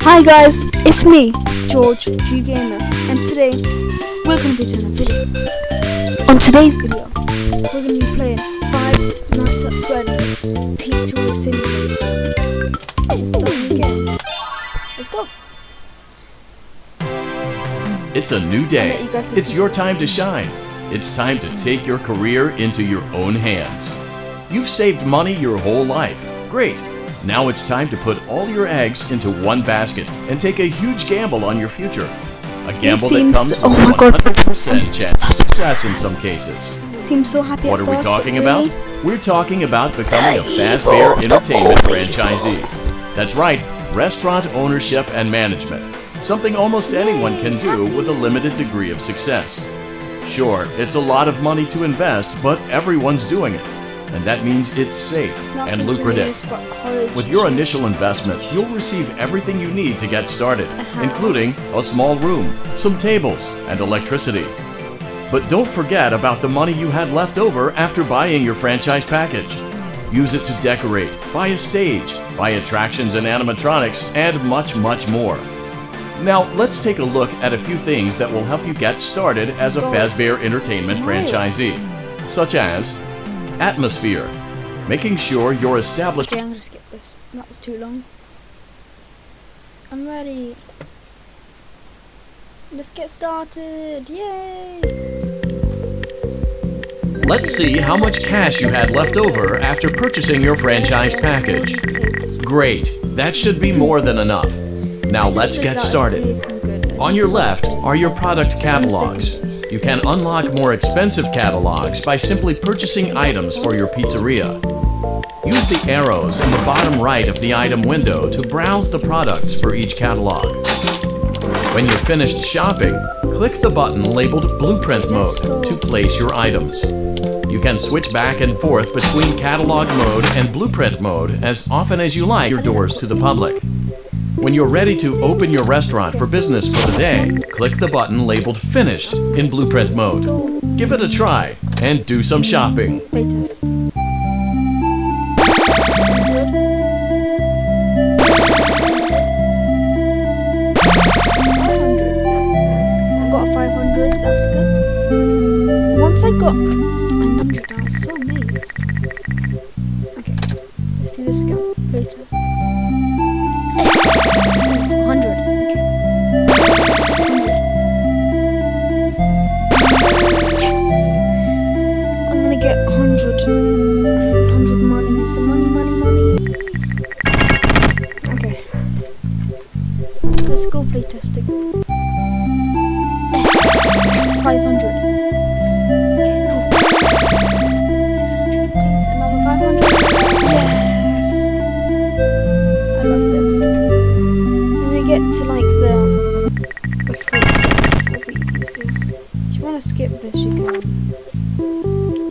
Hi guys, it's me, George G Gamer, and today we're going to be doing a video. On today's video, we're going to be playing Five Nights at Freddy's Pizzeria Simulator. Let's start again. Let's go. It's a new day. It's your time to shine. It's time to take your career into your own hands. You've saved money your whole life. Great. Now it's time to put all your eggs into one basket and take a huge gamble on your future. A gamble that comes with a 100% chance of success in some cases. Seems so happy. What are we talking about? We're talking about becoming a Fazbear Entertainment franchisee. That's right, restaurant ownership and management. Something almost anyone can do with a limited degree of success. Sure, it's a lot of money to invest, but everyone's doing it. And that means it's safe and lucrative. With your initial investment, you'll receive everything you need to get started, including a small room, some tables, and electricity. But don't forget about the money you had left over after buying your franchise package. Use it to decorate, buy a stage, buy attractions and animatronics, and much, much more. Now, let's take a look at a few things that will help you get started as a Fazbear Entertainment franchisee, such as atmosphere, making sure you're established. Okay, I'm gonna skip this. That was too long. I'm ready. Let's get started. Yay! Let's see how much cash you had left over after purchasing your franchise package. Great, that should be more than enough. Now let's get started. On your left are your product catalogs. You can unlock more expensive catalogs by simply purchasing items for your pizzeria. Use the arrows in the bottom right of the item window to browse the products for each catalog. When you're finished shopping, click the button labeled Blueprint Mode to place your items. You can switch back and forth between Catalog Mode and Blueprint Mode as often as you like your doors to the public. When you're ready to open your restaurant for business for the day, click the button labeled Finished in Blueprint Mode. Give it a try and do some shopping. I got 500, that's good. Once I got 100, I was so amazed. Okay, let's do this again. Playtest. 100. Okay. 100. Yes! I'm gonna get 100. 100 money. Some money. Okay. Let's go playtesting. Yes, 500. Okay, cool. 600, please. Another 500. Yes! I love this. When we get to like the fruit, it'll be easy. If you want to skip this, you can.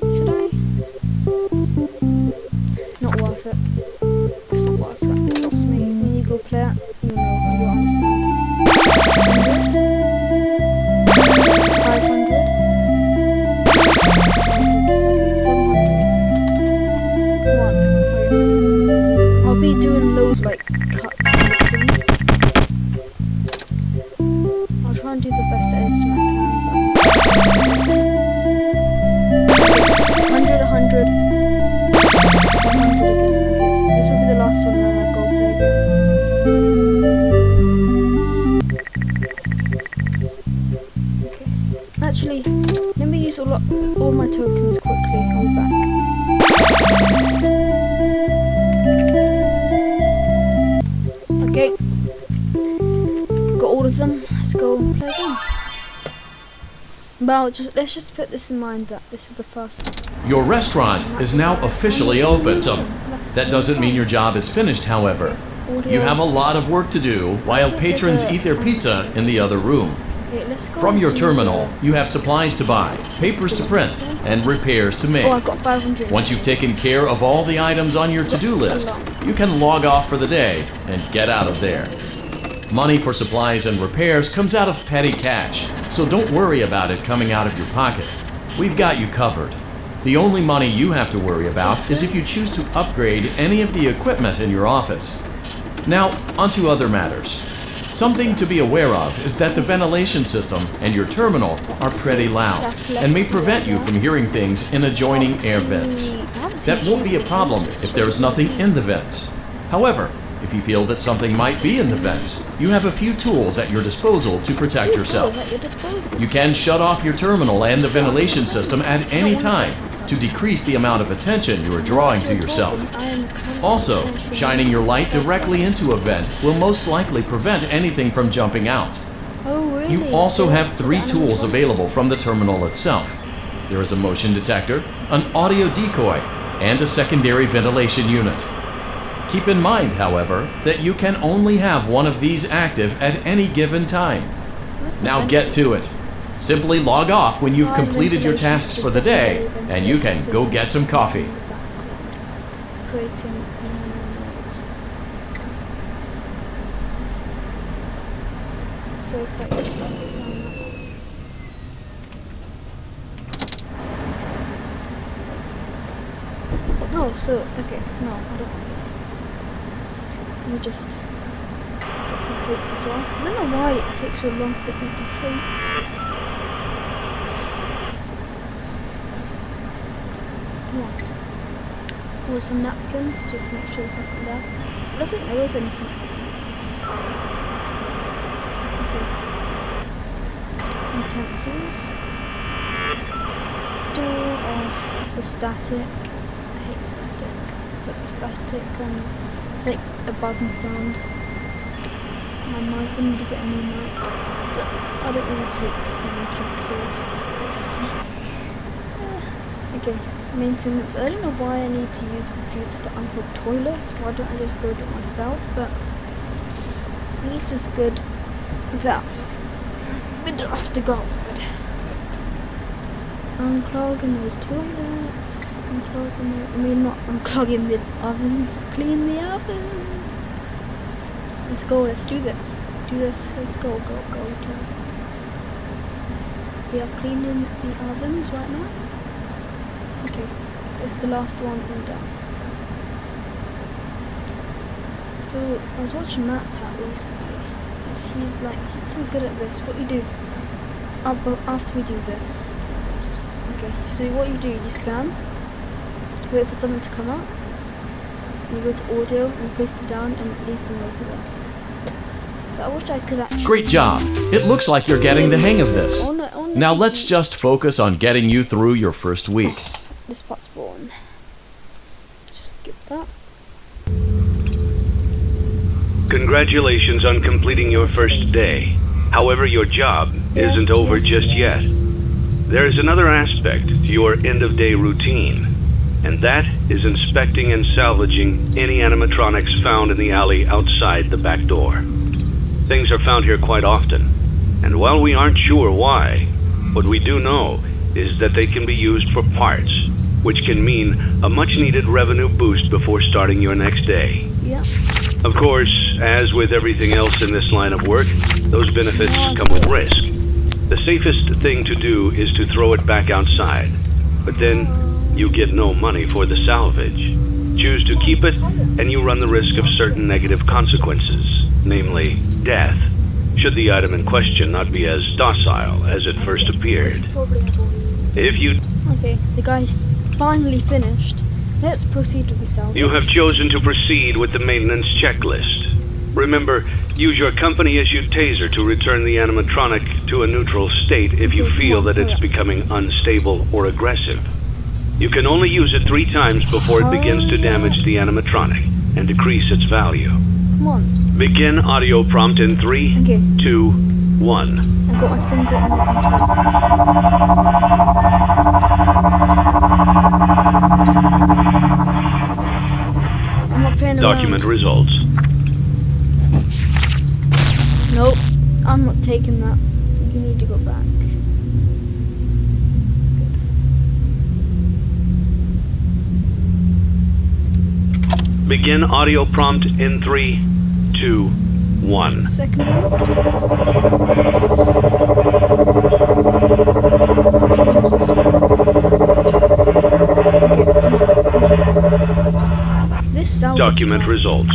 Should I? Not worth it. It's not worth it. Trust me. When you go play it, you'll know and you'll understand. 500. Okay, 700. Come on. Hurry. I'll be doing loads like cuts in between. I'll try and do the best editing I can. 100, 100. 100 again. Okay, this will be the last one and then I'll go play again. Okay. Actually, let me use all my tokens quickly. I'll be back. Okay, got all of them. Let's go play again. Well, let's just put this in mind that this is the first. Your restaurant is now officially open. That doesn't mean your job is finished, however. You have a lot of work to do while patrons eat their pizza in the other room. Okay, let's go. From your terminal, you have supplies to buy, papers to print, and repairs to make. Oh, I got 500. Once you've taken care of all the items on your to-do list, you can log off for the day and get out of there. Money for supplies and repairs comes out of petty cash, so don't worry about it coming out of your pocket. We've got you covered. The only money you have to worry about is if you choose to upgrade any of the equipment in your office. Now, onto other matters. Something to be aware of is that the ventilation system and your terminal are pretty loud and may prevent you from hearing things in adjoining air vents. That won't be a problem if there is nothing in the vents. However, if you feel that something might be in the vents, you have a few tools at your disposal to protect yourself. You can shut off your terminal and the ventilation system at any time to decrease the amount of attention you are drawing to yourself. Also, shining your light directly into a vent will most likely prevent anything from jumping out. You also have 3 tools available from the terminal itself. There is a motion detector, an audio decoy, and a secondary ventilation unit. Keep in mind, however, that you can only have one of these active at any given time. Now get to it. Simply log off when you've completed your tasks for the day, and you can go get some coffee. Creating animals. So effective. Oh, so okay, no, I don't want that. Let me just get some plates as well. I don't know why it takes so long to make the plates. Come on. Or some napkins, just make sure there's nothing there. I don't think there was anything else. Okay. Utensils. Door, the static. I hate static. But the static, it's like a buzzing sound. My mic, I need to get a new mic. But I don't want to take the YouTube call seriously. Okay. Maintenance. I don't know why I need to use computers to unhook toilets. Why don't I just go do it myself? But at least it's good that we don't have to go outside. Unclogging those toilets. Not unclogging the ovens. Clean the ovens. Let's go. Let's do this. Let's go. Do this. We are cleaning the ovens right now. Okay, it's the last one all done. So I was watching Matt Pat recently, and he's so good at this. What you do after we do this, so what you do, you scan, wait for something to come up, you go to audio and place it down, and it leads them over there. But I wish I could actually... Great job! It looks like you're getting the hang of this. Now let's just focus on getting you through your first week. This part's born. Just skip that. Congratulations on completing your first day. However, your job isn't over just yet. There is another aspect to your end-of-day routine, and that is inspecting and salvaging any animatronics found in the alley outside the back door. Things are found here quite often, and while we aren't sure why, what we do know is that they can be used for parts, which can mean a much-needed revenue boost before starting your next day. Yeah. Of course, as with everything else in this line of work, those benefits come with risk. The safest thing to do is to throw it back outside, but then you get no money for the salvage. Choose to keep it, and you run the risk of certain negative consequences, namely death, should the item in question not be as docile as it first appeared. If you... Okay, the guy's finally finished. Let's proceed with the salvage. You have chosen to proceed with the maintenance checklist. Remember, use your company-issued taser to return the animatronic to a neutral state if you feel that it's becoming unstable or aggressive. You can only use it 3 times before it begins to damage the animatronic and decrease its value. Come on. Begin audio prompt in 3, 2, 1. I got my finger on the control. I'm not playing around. Document results. Nope, I'm not taking that. You need to go back. Begin audio prompt in 3, 2, 1. Second one. Okay, come on. This salvage Document results.